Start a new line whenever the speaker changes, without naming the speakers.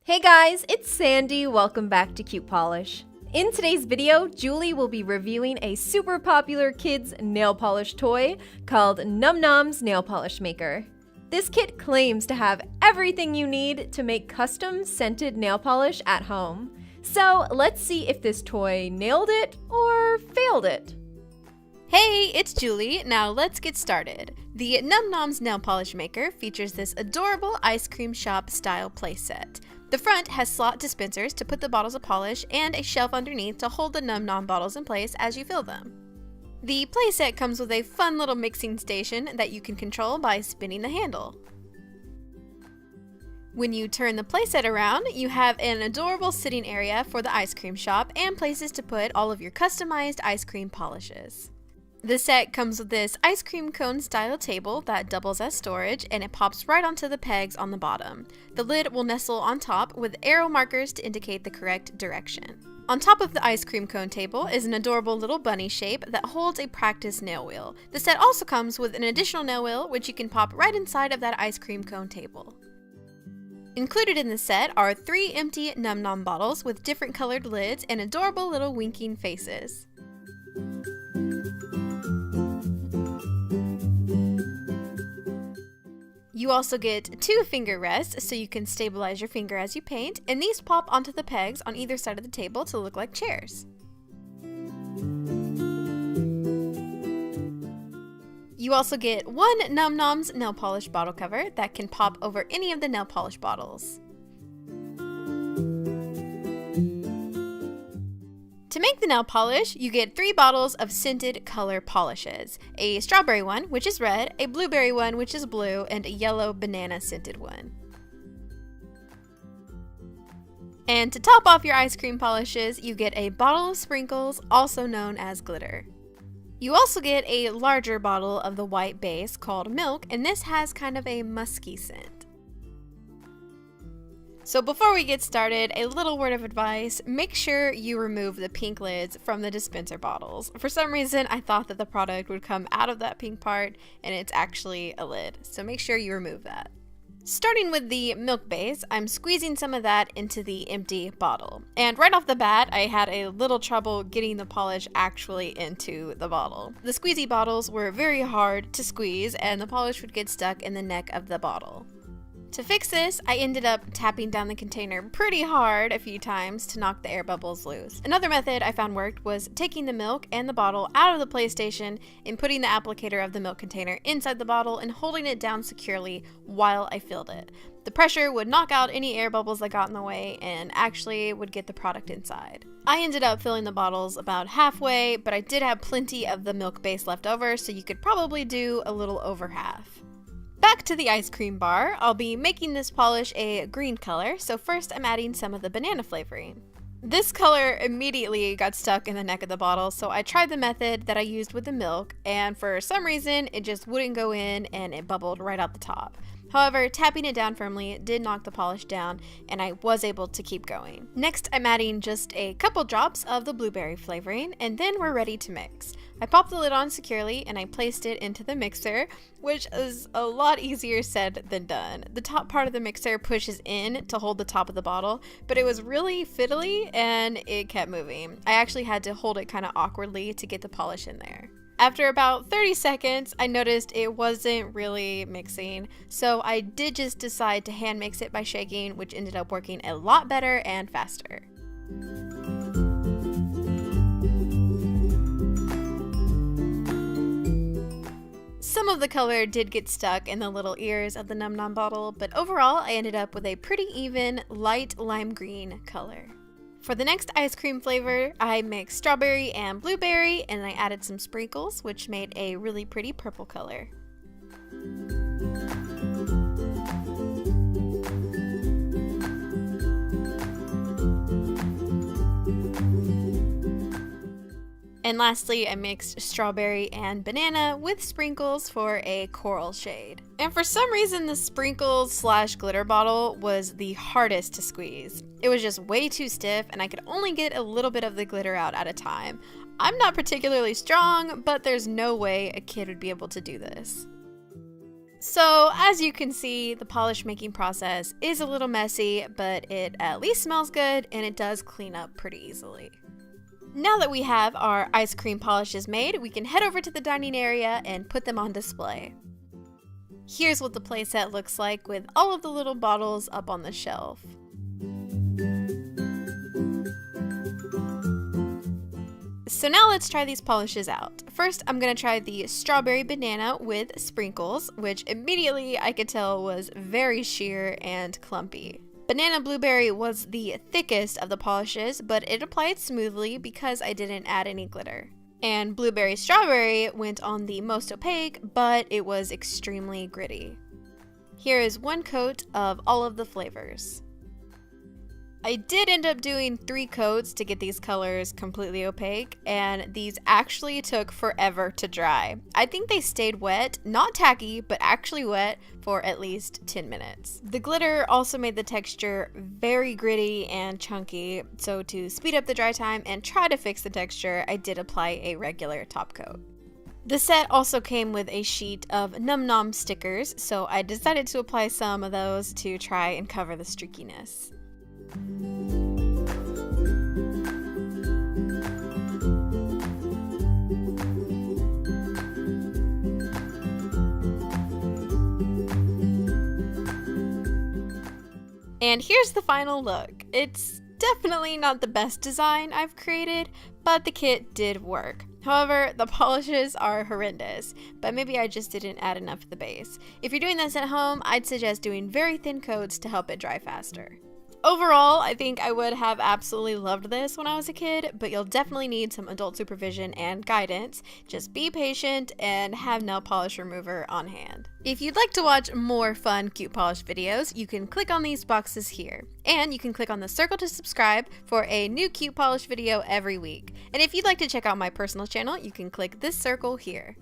Hey guys, it's Sandy. Welcome back to CutePolish. In today's video, Julie will be reviewing a super popular kids nail polish toy called Num Nom's Nail Polish Maker. This kit claims to have everything you need to make custom scented nail polish at home. So let's see if this toy nailed it or failed it.
Hey, it's Julie. Now let's get started. The Num Nom's Nail Polish Maker features this adorable ice cream shop style playset. The front has slot dispensers to put the bottles of polish and a shelf underneath to hold the Num Nom bottles in place as you fill them. The playset comes with a fun little mixing station that you can control by spinning the handle. When you turn the playset around, you have an adorable sitting area for the ice cream shop and places to put all of your customized ice cream polishes. The set comes with this ice cream cone style table that doubles as storage, and it pops right onto the pegs on the bottom. The lid will nestle on top with arrow markers to indicate the correct direction. On top of the ice cream cone table is an adorable little bunny shape that holds a practice nail wheel. The set also comes with an additional nail wheel which you can pop right inside of that ice cream cone table. Included in the set are 3 empty Num Nom bottles with different colored lids and adorable little winking faces. You also get 2 finger rests so you can stabilize your finger as you paint, and these pop onto the pegs on either side of the table to look like chairs. You also get 1 Num Nom's nail polish bottle cover that can pop over any of the nail polish bottles. To make the nail polish, you get 3 bottles of scented color polishes. A strawberry one, which is red, a blueberry one, which is blue, and a yellow banana scented one. And to top off your ice cream polishes, you get a bottle of sprinkles, also known as glitter. You also get a larger bottle of the white base called Milk, and this has kind of a musky scent. So before we get started, a little word of advice: make sure you remove the pink lids from the dispenser bottles. For some reason, I thought that the product would come out of that pink part, and it's actually a lid, so make sure you remove that. Starting with the milk base, I'm squeezing some of that into the empty bottle. And right off the bat, I had a little trouble getting the polish actually into the bottle. The squeezy bottles were very hard to squeeze, and the polish would get stuck in the neck of the bottle. To fix this, I ended up tapping down the container pretty hard a few times to knock the air bubbles loose. Another method I found worked was taking the milk and the bottle out of the PlayStation and putting the applicator of the milk container inside the bottle and holding it down securely while I filled it. The pressure would knock out any air bubbles that got in the way and actually would get the product inside. I ended up filling the bottles about halfway, but I did have plenty of the milk base left over, so you could probably do a little over half. Back to the ice cream bar, I'll be making this polish a green color, so first I'm adding some of the banana flavoring. This color immediately got stuck in the neck of the bottle, so I tried the method that I used with the milk, and for some reason it just wouldn't go in and it bubbled right out the top. However, tapping it down firmly did knock the polish down, and I was able to keep going. Next, I'm adding just a couple drops of the blueberry flavoring, and then we're ready to mix. I popped the lid on securely and I placed it into the mixer, which is a lot easier said than done. The top part of the mixer pushes in to hold the top of the bottle, but it was really fiddly and it kept moving. I actually had to hold it kind of awkwardly to get the polish in there. After about 30 seconds, I noticed it wasn't really mixing, so I did just decide to hand mix it by shaking, which ended up working a lot better and faster. Some of the color did get stuck in the little ears of the Num Nom bottle, but overall I ended up with a pretty even light lime green color. For the next ice cream flavor, I mixed strawberry and blueberry, and I added some sprinkles, which made a really pretty purple color. And lastly, I mixed strawberry and banana with sprinkles for a coral shade. And for some reason, the sprinkles/glitter bottle was the hardest to squeeze. It was just way too stiff, and I could only get a little bit of the glitter out at a time. I'm not particularly strong, but there's no way a kid would be able to do this. So as you can see, the polish making process is a little messy, but it at least smells good and it does clean up pretty easily. Now that we have our ice cream polishes made, we can head over to the dining area and put them on display. Here's what the playset looks like with all of the little bottles up on the shelf. So now let's try these polishes out. First, I'm gonna try the strawberry banana with sprinkles, which immediately I could tell was very sheer and clumpy. Banana blueberry was the thickest of the polishes, but it applied smoothly because I didn't add any glitter. And blueberry strawberry went on the most opaque, but it was extremely gritty. Here is one coat of all of the flavors. I did end up doing 3 coats to get these colors completely opaque, and these actually took forever to dry. I think they stayed wet, not tacky, but actually wet for at least 10 minutes. The glitter also made the texture very gritty and chunky, so to speed up the dry time and try to fix the texture, I did apply a regular top coat. The set also came with a sheet of Num Nom stickers, so I decided to apply some of those to try and cover the streakiness. And here's the final look. It's definitely not the best design I've created, but the kit did work. However, the polishes are horrendous, but maybe I just didn't add enough to the base. If you're doing this at home, I'd suggest doing very thin coats to help it dry faster. Overall, I think I would have absolutely loved this when I was a kid, but you'll definitely need some adult supervision and guidance. Just be patient and have nail polish remover on hand. If you'd like to watch more fun Cute Polish videos, you can click on these boxes here. And you can click on the circle to subscribe for a new Cute Polish video every week. And if you'd like to check out my personal channel, you can click this circle here.